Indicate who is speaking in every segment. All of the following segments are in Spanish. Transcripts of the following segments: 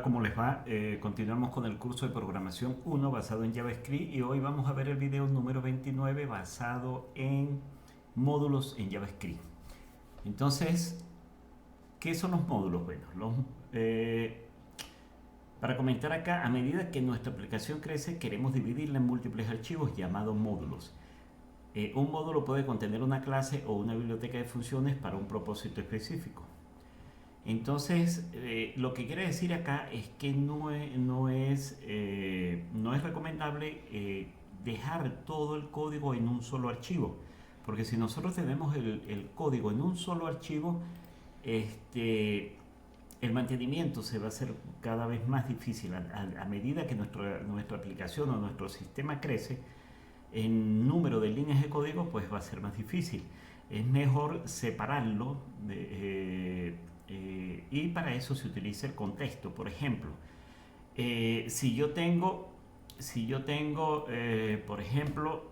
Speaker 1: Hola, ¿cómo les va? Continuamos con el curso de programación 1 basado en JavaScript y hoy vamos a ver el video número 29 basado en módulos en JavaScript. Entonces, ¿qué son los módulos? Bueno, para comentar acá, a medida que nuestra aplicación crece, queremos dividirla en múltiples archivos llamados módulos. Un módulo puede contener una clase o una biblioteca de funciones para un propósito específico. Entonces, lo que quiere decir acá es que no es recomendable dejar todo el código en un solo archivo, porque si nosotros tenemos el código en un solo archivo, el mantenimiento se va a hacer cada vez más difícil. A medida que nuestra aplicación o nuestro sistema crece, en número de líneas de código, pues va a ser más difícil. Es mejor separarlo y para eso se utiliza el contexto. Por ejemplo, si yo tengo, por ejemplo,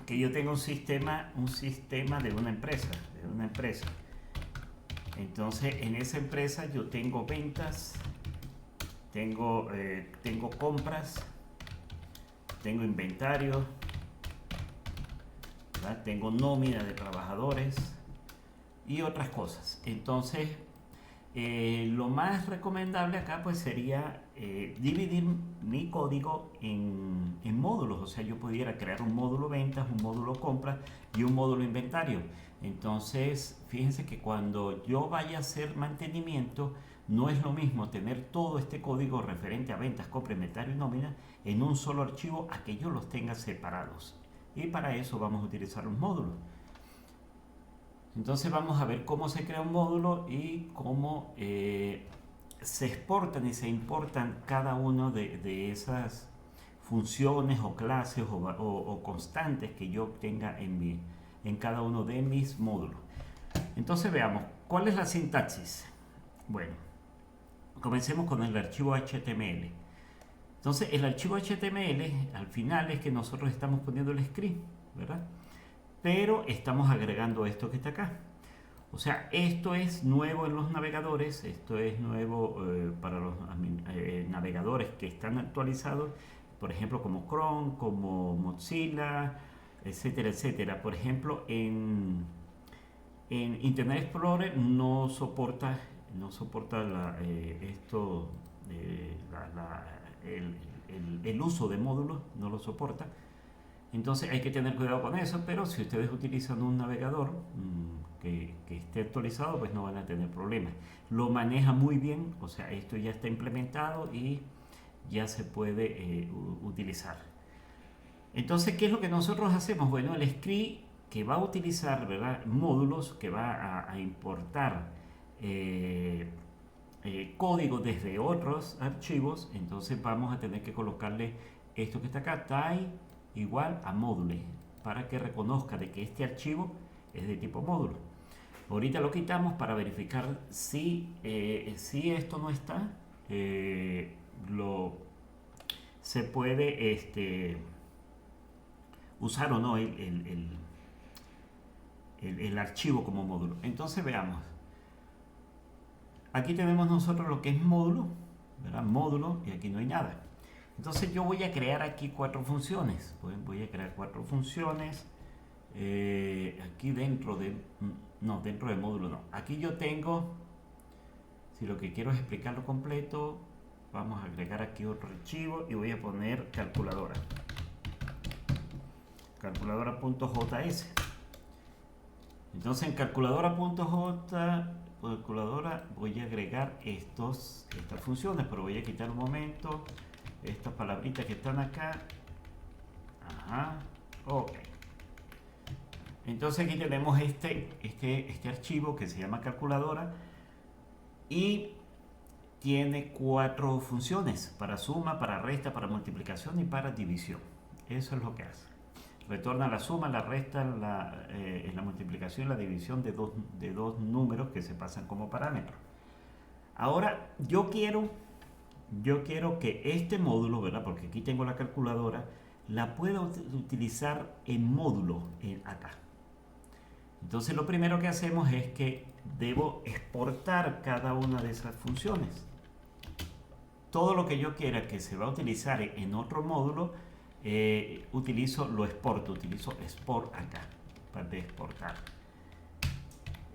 Speaker 1: que yo tengo un sistema de una empresa, entonces en esa empresa yo tengo ventas, tengo compras, tengo inventario, ¿verdad? Tengo nómina de trabajadores y otras cosas. Entonces, lo más recomendable acá pues sería dividir mi código en módulos. O sea, yo pudiera crear un módulo ventas, un módulo compras y un módulo inventario. Entonces, fíjense que cuando yo vaya a hacer mantenimiento, no es lo mismo tener todo este código referente a ventas, compra, inventario y nómina en un solo archivo a que yo los tenga separados. Y para eso vamos a utilizar los módulos. Entonces vamos a ver cómo se crea un módulo y cómo se exportan y se importan cada uno de esas funciones o clases o constantes que yo tenga en cada uno de mis módulos. Entonces veamos, ¿cuál es la sintaxis? Bueno, comencemos con el archivo HTML. Entonces el archivo HTML al final es que nosotros estamos poniendo el script, ¿verdad? Pero estamos agregando esto que está acá. O sea, esto es nuevo en los navegadores, esto es nuevo para los navegadores que están actualizados, por ejemplo, como Chrome, como Mozilla, etcétera, etcétera. Por ejemplo, en Internet Explorer no soporta el uso de módulos, no lo soporta. Entonces hay que tener cuidado con eso, pero si ustedes utilizan un navegador que esté actualizado, pues no van a tener problemas. Lo maneja muy bien, o sea, esto ya está implementado y ya se puede utilizar. Entonces, ¿qué es lo que nosotros hacemos? Bueno, el script que va a utilizar, ¿verdad?, módulos, que va a importar código desde otros archivos, entonces vamos a tener que colocarle esto que está acá, type igual a módulo, para que reconozca de que este archivo es de tipo módulo. Ahorita lo quitamos para verificar si esto no está, se puede usar o no el archivo como módulo. Entonces veamos, aquí tenemos nosotros lo que es módulo, ¿verdad? Módulo, y aquí no hay nada. Entonces yo voy a crear aquí 4 funciones. Voy a crear 4 funciones aquí dentro de módulo no. Aquí yo tengo, si lo que quiero es explicarlo completo, vamos a agregar aquí otro archivo y voy a poner calculadora. Calculadora.js. Entonces en calculadora.js voy a agregar estas funciones, pero voy a quitar un momento estas palabritas que están acá. Ajá, ok. Entonces aquí tenemos este archivo que se llama calculadora y tiene 4 funciones: para suma, para resta, para multiplicación y para división. Eso es lo que hace. Retorna la suma, la resta, la multiplicación y la división de dos números que se pasan como parámetros. Ahora yo quiero que este módulo, ¿verdad?, porque aquí tengo la calculadora, la pueda utilizar en módulo acá. Entonces lo primero que hacemos es que debo exportar cada una de esas funciones. todo lo que yo quiera que se va a utilizar en otro módulo, lo exporto, utilizo export acá para exportar.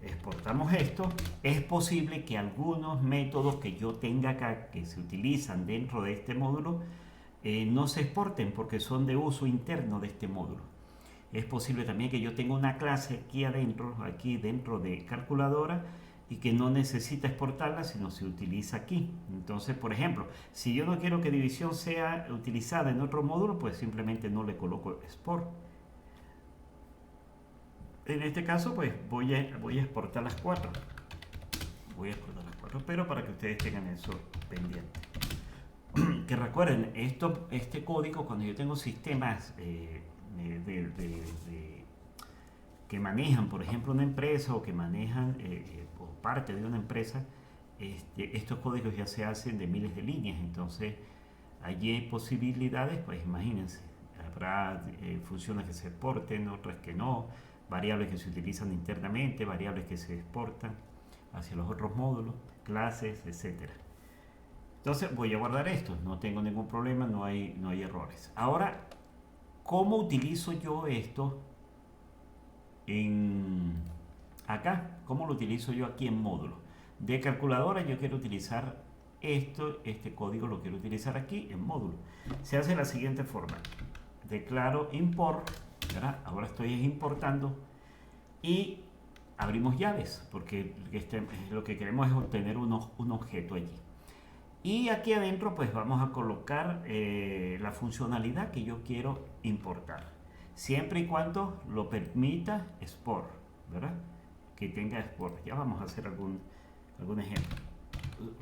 Speaker 1: Exportamos esto. Es posible que algunos métodos que yo tenga acá que se utilizan dentro de este módulo no se exporten porque son de uso interno de este módulo. Es posible también que yo tenga una clase aquí adentro, aquí dentro de calculadora, y que no necesita exportarla, sino se utiliza aquí. Entonces, por ejemplo, si yo no quiero que división sea utilizada en otro módulo, pues simplemente no le coloco export. En este caso, pues voy a exportar las 4. Voy a exportar las 4, pero para que ustedes tengan eso pendiente. Que recuerden, este código, cuando yo tengo sistemas que manejan, por ejemplo, una empresa o que manejan o parte de una empresa, estos códigos ya se hacen de miles de líneas. Entonces, allí hay posibilidades, pues imagínense, habrá funciones que se exporten, otras que no, variables que se utilizan internamente, variables que se exportan hacia los otros módulos, clases, etcétera. Entonces voy a guardar esto, no tengo ningún problema, no hay errores. Ahora, ¿cómo utilizo yo esto acá? ¿Cómo lo utilizo yo aquí en módulo? De calculadora yo quiero utilizar este código lo quiero utilizar aquí en módulo. Se hace de la siguiente forma. Declaro import, ¿verdad? Ahora estoy importando y abrimos llaves porque lo que queremos es obtener un objeto allí. Y aquí adentro pues vamos a colocar la funcionalidad que yo quiero importar. Siempre y cuando lo permita export, ¿verdad? Que tenga export. Ya vamos a hacer algún ejemplo.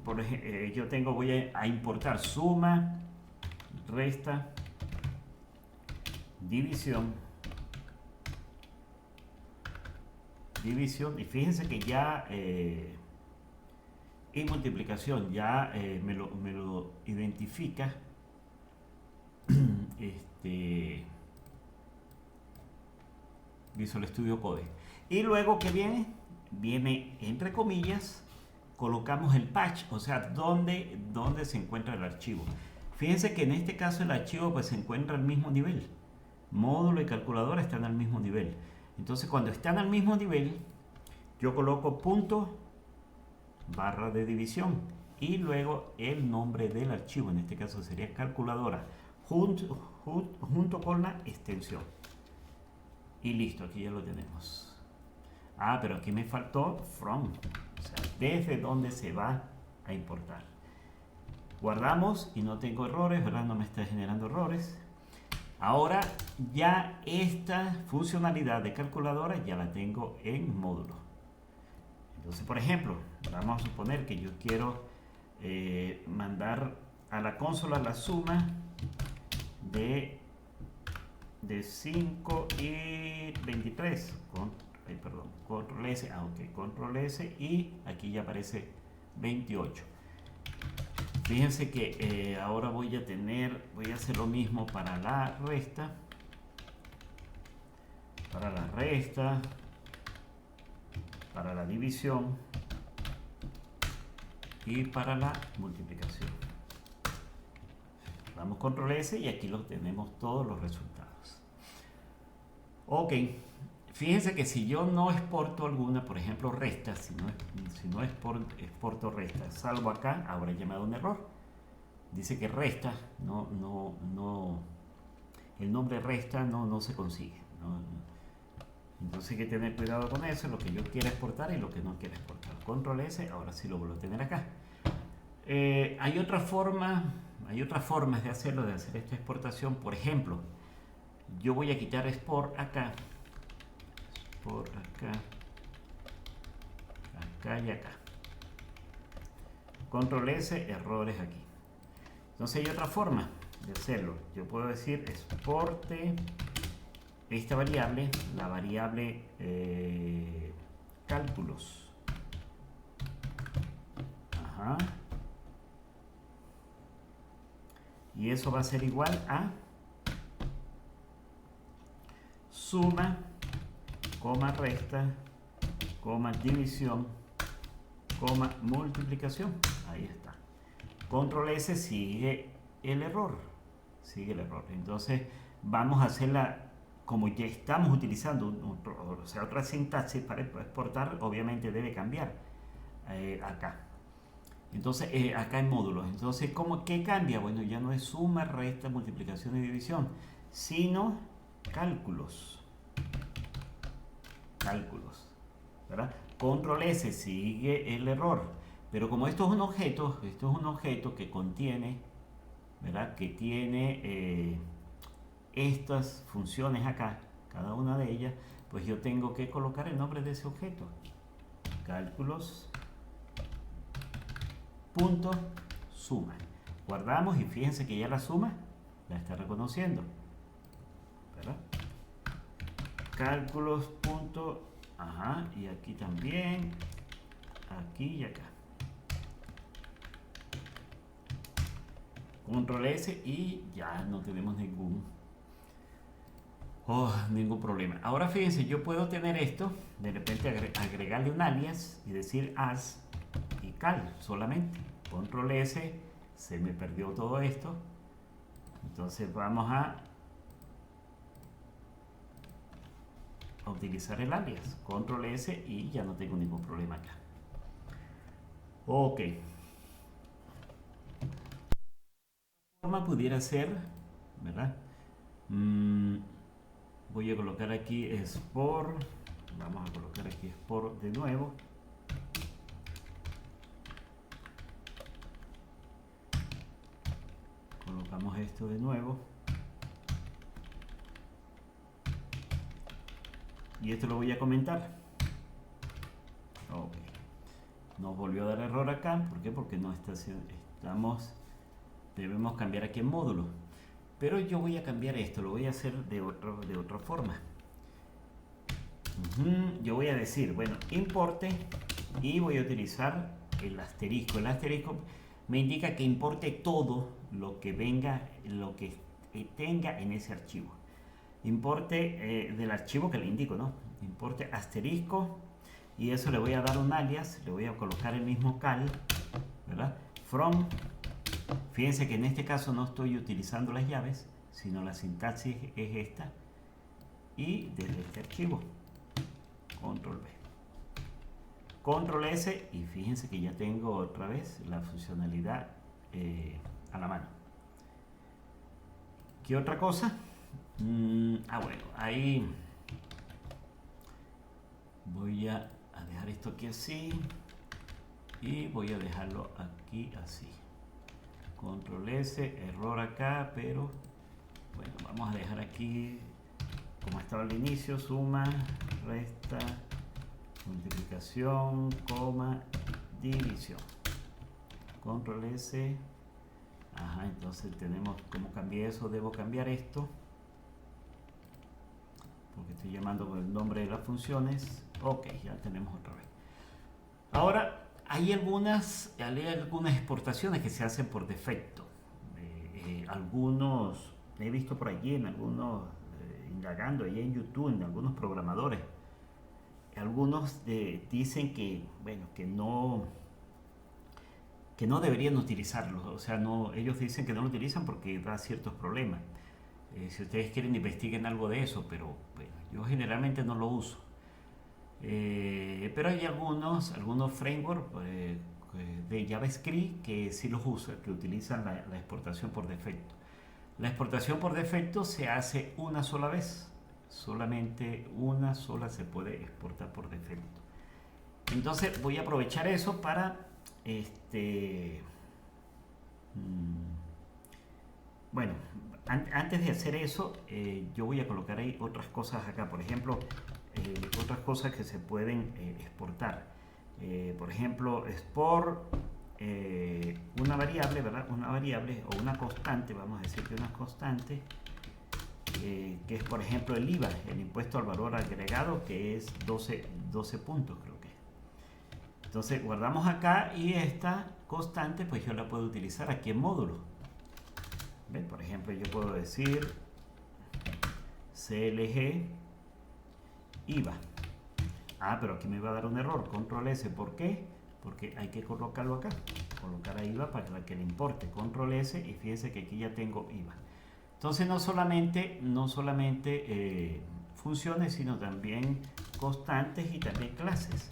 Speaker 1: Por ejemplo, voy a importar suma, resta, división, y fíjense que ya y multiplicación ya me lo identifica Visual Studio Code. Y luego que viene entre comillas, colocamos el patch, o sea, dónde se encuentra el archivo. Fíjense que en este caso el archivo pues se encuentra al mismo nivel. Módulo y calculadora están al mismo nivel. Entonces cuando están al mismo nivel, yo coloco punto barra de división y luego el nombre del archivo, en este caso sería calculadora, junto con la extensión. Y listo, aquí ya lo tenemos. Pero aquí me faltó from, o sea, desde donde se va a importar. Guardamos y no tengo errores, ¿verdad? No me está generando errores. Ahora ya esta funcionalidad de calculadora ya la tengo en módulo. Entonces, por ejemplo, vamos a suponer que yo quiero mandar a la consola la suma de 5 y 23. Control S, Control S y aquí ya aparece 28. Fíjense que ahora voy a hacer lo mismo para la resta, para la división y para la multiplicación. Damos Control S y aquí tenemos todos los resultados. Ok, fíjense que si yo no exporto alguna, por ejemplo resta, si no exporto resta, salvo acá, habrá llamado un error. Dice que resta, el nombre resta no se consigue. Entonces hay que tener cuidado con eso, lo que yo quiera exportar y lo que no quiera exportar. Control S, ahora sí lo vuelvo a tener acá. Hay otras formas de hacer esta exportación. Por ejemplo, yo voy a quitar export acá, acá y acá. Control S, errores aquí. Entonces hay otra forma de hacerlo. Yo puedo decir exporte esta variable, la variable cálculos. Y eso va a ser igual a suma, coma resta, coma división, coma multiplicación. Ahí está. Control S sigue el error. Sigue el error. Entonces vamos a hacerla como ya estamos utilizando otra sintaxis para exportar, obviamente debe cambiar acá. Entonces, acá en módulos. Entonces, ¿qué cambia? Bueno, ya no es suma, resta, multiplicación y división, sino cálculos. Cálculos. ¿Verdad? Control S sigue el error. Pero como esto es un objeto que contiene, ¿verdad? Que tiene estas funciones acá, cada una de ellas, pues yo tengo que colocar el nombre de ese objeto. Cálculos. Punto suma. Guardamos y fíjense que ya la suma la está reconociendo. ¿Verdad? Cálculos. Punto, ajá, y aquí también. Aquí y acá. Control S y ya no tenemos ningún problema. Ahora fíjense, yo puedo tener esto, de repente agregarle un alias y decir as y cal solamente. Control S, se me perdió todo esto. Entonces vamos a utilizar el alias. Control S y ya no tengo ningún problema acá. Ok. Forma pudiera ser, ¿verdad? Voy a colocar aquí export. Vamos a colocar aquí export de nuevo. Colocamos esto de nuevo. Y esto lo voy a comentar. Ok. Nos volvió a dar error acá. ¿Por qué? Porque no debemos cambiar aquí en módulo. Pero yo voy a cambiar esto. Lo voy a hacer de otra forma. Yo voy a decir, bueno, importe. Y voy a utilizar el asterisco. El asterisco me indica que importe todo lo que venga, lo que tenga en ese archivo. Importe del archivo que le indico, ¿no? Importe asterisco. Y eso le voy a dar un alias. Le voy a colocar el mismo cal, ¿verdad? From. Fíjense que en este caso no estoy utilizando las llaves, sino la sintaxis es esta. Y desde este archivo. Control B. Control S y fíjense que ya tengo otra vez la funcionalidad a la mano. ¿Qué otra cosa? Bueno, ahí voy a dejar esto aquí así y voy a dejarlo aquí así. Control S, error acá, pero bueno, vamos a dejar aquí como estaba al inicio, suma, resta, multiplicación, coma, división. Control S. Ajá, entonces tenemos cómo cambié eso. Debo cambiar esto porque estoy llamando con el nombre de las funciones. Ok, ya tenemos otra vez. Ahora hay algunas exportaciones que se hacen por defecto. Algunos he visto por allí en algunos indagando ahí en YouTube, en algunos programadores. Algunos dicen que, bueno, que no deberían utilizarlo. O sea, ellos dicen que no lo utilizan porque da ciertos problemas. Si ustedes quieren, investiguen algo de eso, pero bueno, yo generalmente no lo uso. Pero hay algunos frameworks de JavaScript que sí los usan, que utilizan la exportación por defecto. La exportación por defecto se hace una sola vez. Solamente una sola se puede exportar por defecto. Entonces voy a aprovechar eso para bueno, antes de hacer eso, yo voy a colocar ahí otras cosas acá. Por ejemplo, otras cosas que se pueden exportar. Por ejemplo, export una variable, ¿verdad? Una variable o una constante, vamos a decir que una constante, que es por ejemplo el IVA, el impuesto al valor agregado, que es 12 puntos, creo que. Entonces guardamos acá y esta constante pues yo la puedo utilizar aquí en módulo. ¿Ven? Por ejemplo, yo puedo decir CLG IVA. Pero aquí me va a dar un error. Control S. ¿Por qué? Porque hay que colocarlo acá. colocar a IVA para que le importe. Control S y fíjense que aquí ya tengo IVA. Entonces no solamente funciones, sino también constantes y también clases.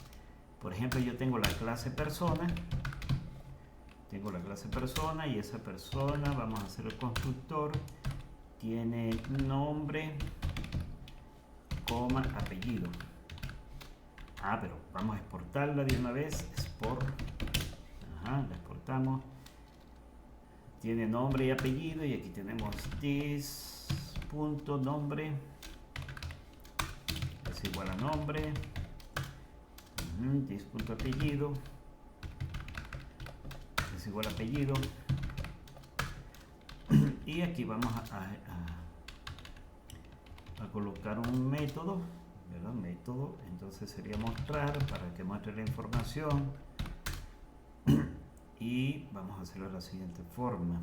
Speaker 1: Por ejemplo, yo tengo la clase persona. Tengo la clase persona y esa persona, vamos a hacer el constructor, tiene nombre, coma, apellido. Pero vamos a exportarla de una vez. Export. La exportamos. Tiene nombre y apellido y aquí tenemos this.nombre es igual a nombre, this.apellido es igual a apellido, y aquí vamos a colocar un método, ¿verdad? Método, entonces sería mostrar para que muestre la información. Y vamos a hacerlo de la siguiente forma.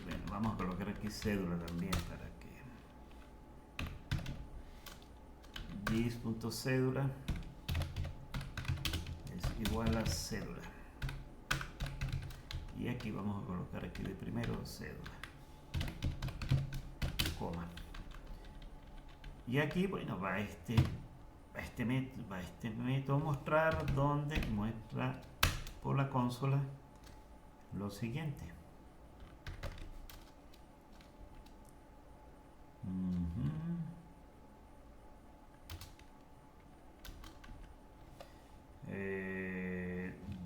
Speaker 1: Bueno, vamos a colocar aquí cédula también para que this.cédula es igual a cédula. Y aquí vamos a colocar aquí de primero cédula, coma. Y aquí, bueno, va este método mostrar, donde muestra por la consola lo siguiente.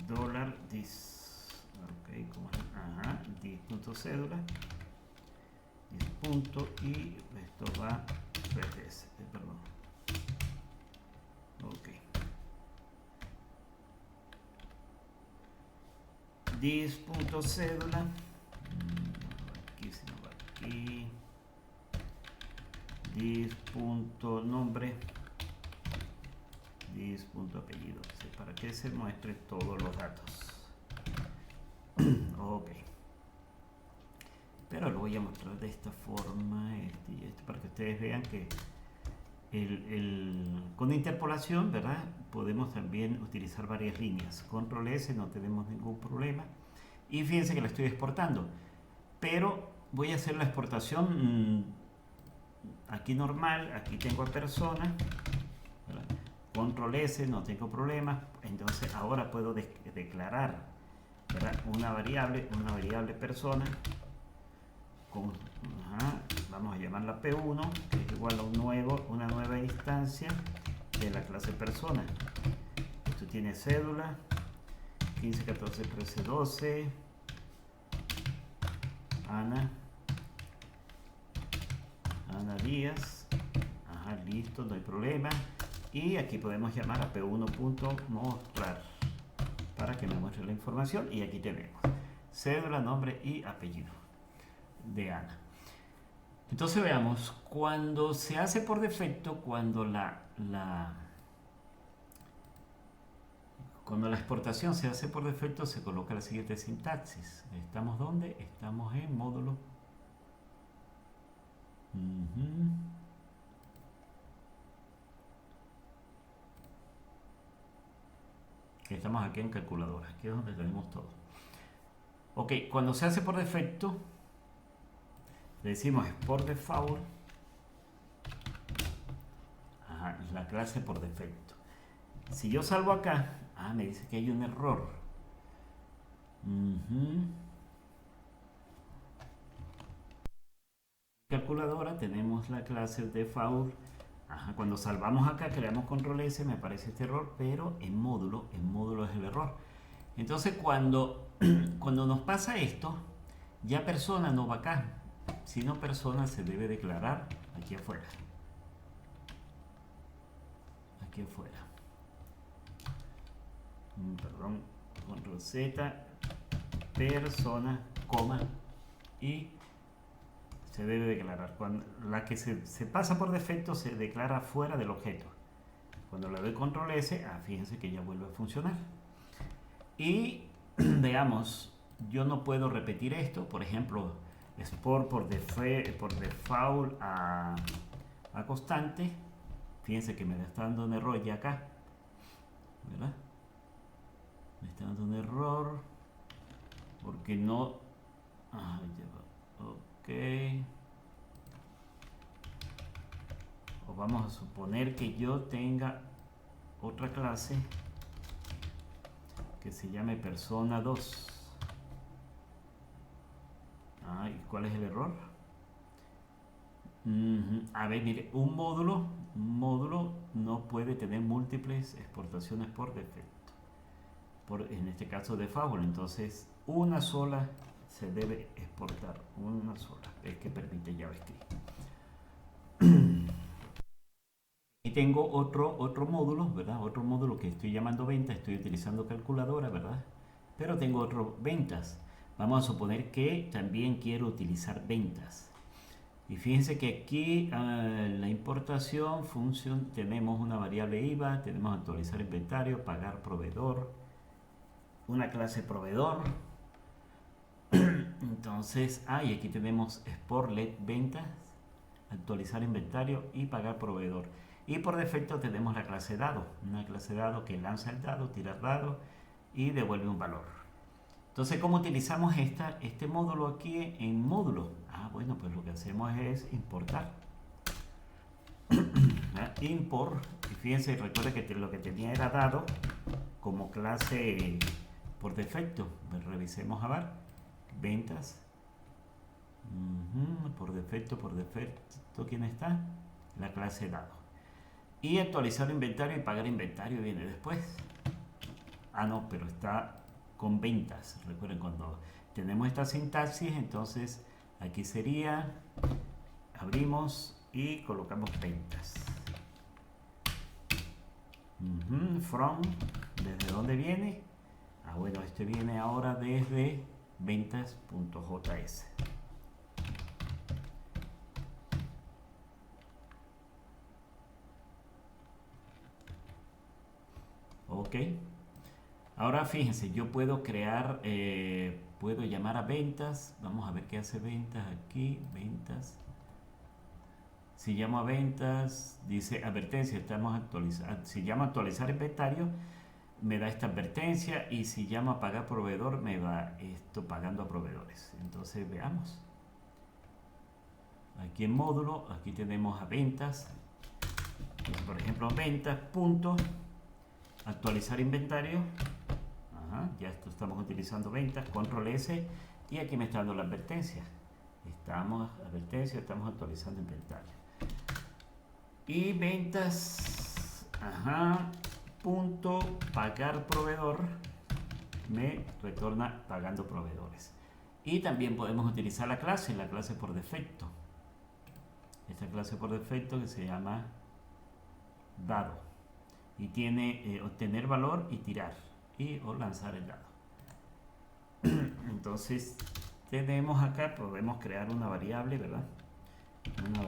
Speaker 1: Dólar dis, ok, como dis.cédula, dis punto, y esto va ps, perdón, ok, dis.cédula, aquí se nos va aquí, dis.nombre, dis.apellido, para que se muestre todos los datos. Ok, pero lo voy a mostrar de esta forma, y para que ustedes vean que con interpolación, ¿verdad? Podemos también utilizar varias líneas. Control S, no tenemos ningún problema. Y fíjense que la estoy exportando, pero voy a hacer la exportación aquí normal. Aquí tengo a persona, ¿verdad? Control S, no tengo problema. Entonces ahora puedo declarar, ¿verdad? Una variable persona con, vamos a llamarla P1, que es igual a una nueva instancia de la clase persona. Esto tiene cédula 15, 14, 13, 12, Ana Díaz. Listo, no hay problema. Y aquí podemos llamar a P1.mostrar para que me muestre la información. Y aquí tenemos cédula, nombre y apellido de Ana. Entonces veamos, cuando se hace por defecto, cuando la exportación se hace por defecto, se coloca la siguiente sintaxis. ¿Estamos dónde? Estamos en módulo. Estamos aquí en calculadora, aquí es donde tenemos todo. Ok, cuando se hace por defecto, le decimos por default, la clase por defecto. Si yo salgo acá, me dice que hay un error. Calculadora tenemos la clase default. Cuando salvamos acá, creamos control S, me aparece este error, pero en módulo es el error. Entonces cuando nos pasa esto, ya persona no va acá, sino persona se debe declarar aquí afuera. Aquí afuera. Perdón, control Z, persona, coma, y se debe declarar. Cuando la que se pasa por defecto se declara fuera del objeto. Cuando le doy control S, fíjense que ya vuelve a funcionar. Y veamos, yo no puedo repetir esto. Por ejemplo, export por default a constante. Fíjense que me está dando un error ya acá, ¿verdad? Me está dando un error. porque no... ya va. Ok. O vamos a suponer que yo tenga otra clase que se llame persona 2. ¿Y cuál es el error? A ver, mire, un módulo no puede tener múltiples exportaciones por defecto. En este caso default, entonces una sola se debe exportar, una sola, es que permite JavaScript. Y tengo otro módulo, ¿verdad? Otro módulo que estoy llamando ventas, estoy utilizando calculadora, ¿verdad? Pero tengo otro ventas. Vamos a suponer que también quiero utilizar ventas. Y fíjense que aquí la importación función tenemos una variable IVA, tenemos actualizar inventario, pagar proveedor, una clase proveedor. Entonces, y aquí tenemos Sportlet ventas, actualizar inventario y pagar proveedor. Y por defecto tenemos la clase dado, una clase dado que lanza el dado, tira el dado y devuelve un valor. Entonces, ¿cómo utilizamos este módulo aquí en módulo? Bueno, pues lo que hacemos es importar. Import, y fíjense, recuerda que lo que tenía era dado como clase por defecto. Revisemos a ver, ventas. Por defecto, ¿quién está? La clase dado. Y actualizar inventario y pagar inventario viene después. No, pero está con ventas. Recuerden, cuando tenemos esta sintaxis, entonces aquí sería, abrimos y colocamos ventas. From, ¿desde dónde viene? Bueno, este viene ahora desde ventas.js. Ok. Ahora fíjense, yo puedo crear, puedo llamar a ventas. Vamos a ver qué hace ventas aquí. Ventas. Si llamo a ventas, dice advertencia, estamos actualizando. Si llamo a actualizar inventario, me da esta advertencia. Y si llamo a pagar proveedor, me va esto pagando a proveedores. Entonces veamos. Aquí en módulo, aquí tenemos a ventas. Entonces, por ejemplo, ventas, punto, actualizar inventario. Ya estamos utilizando ventas, control S, y aquí me está dando la advertencia. Estamos actualizando inventario. Y ventas, punto, pagar proveedor, me retorna pagando proveedores. Y también podemos utilizar la clase por defecto. Esta clase por defecto que se llama dado. Y tiene obtener valor y tirar. O lanzar el dado. Entonces tenemos acá, podemos crear una variable, ¿verdad? Una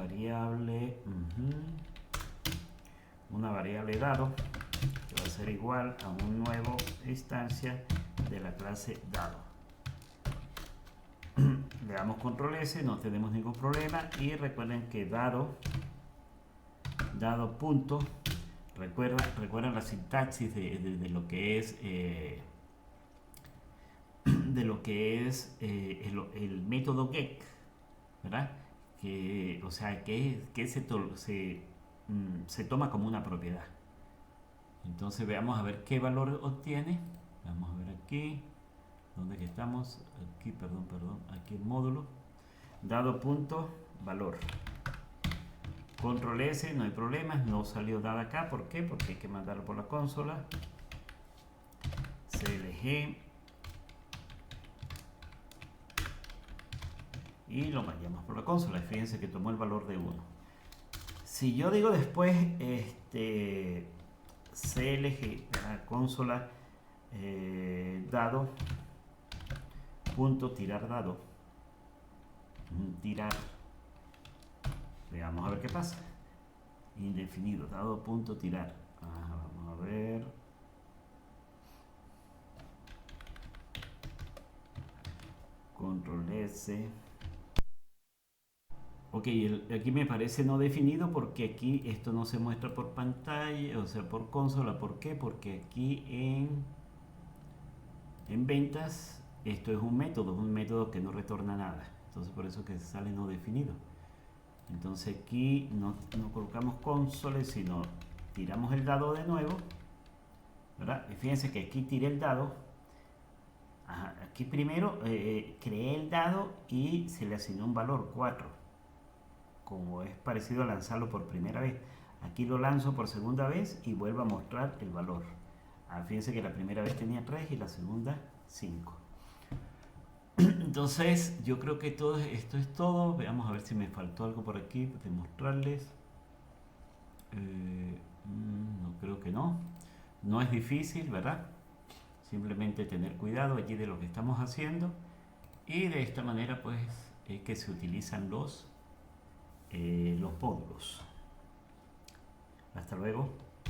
Speaker 1: variable dado que va a ser igual a un nuevo instancia de la clase dado. Le damos control S, no tenemos ningún problema. Y recuerden que dado punto, recuerdan la sintaxis de lo que es el método get, ¿verdad? O sea, que se toma como una propiedad. Entonces veamos a ver qué valor obtiene. Vamos a ver aquí. ¿Dónde que estamos? Aquí, perdón. Aquí el módulo. Dado punto valor. Control S, no hay problemas. No salió dado acá. ¿Por qué? Porque hay que mandarlo por la consola. CLG. Y lo mandamos por la consola. Fíjense que tomó el valor de 1. Si yo digo después CLG, consola dado punto tirar dado, tirar, veamos a ver qué pasa. Indefinido, dado punto tirar. Vamos a ver. Control S. Ok, aquí me parece no definido porque aquí esto no se muestra por pantalla, o sea, por consola. ¿Por qué? Porque aquí en ventas Esto es un método que no retorna nada. Entonces por eso que sale no definido. Entonces aquí no colocamos console, sino tiramos el dado de nuevo, ¿verdad? Y fíjense que aquí tiré el dado. Ajá, aquí primero creé el dado y se le asignó un valor 4. Como es parecido a lanzarlo por primera vez. Aquí lo lanzo por segunda vez y vuelvo a mostrar el valor. Fíjense que la primera vez tenía 3 y la segunda 5. Entonces yo creo que todo esto es todo. Veamos a ver si me faltó algo por aquí de mostrarles. No creo que no. No es difícil, ¿verdad? Simplemente tener cuidado allí de lo que estamos haciendo. Y de esta manera pues es que se utilizan los módulos. Hasta luego.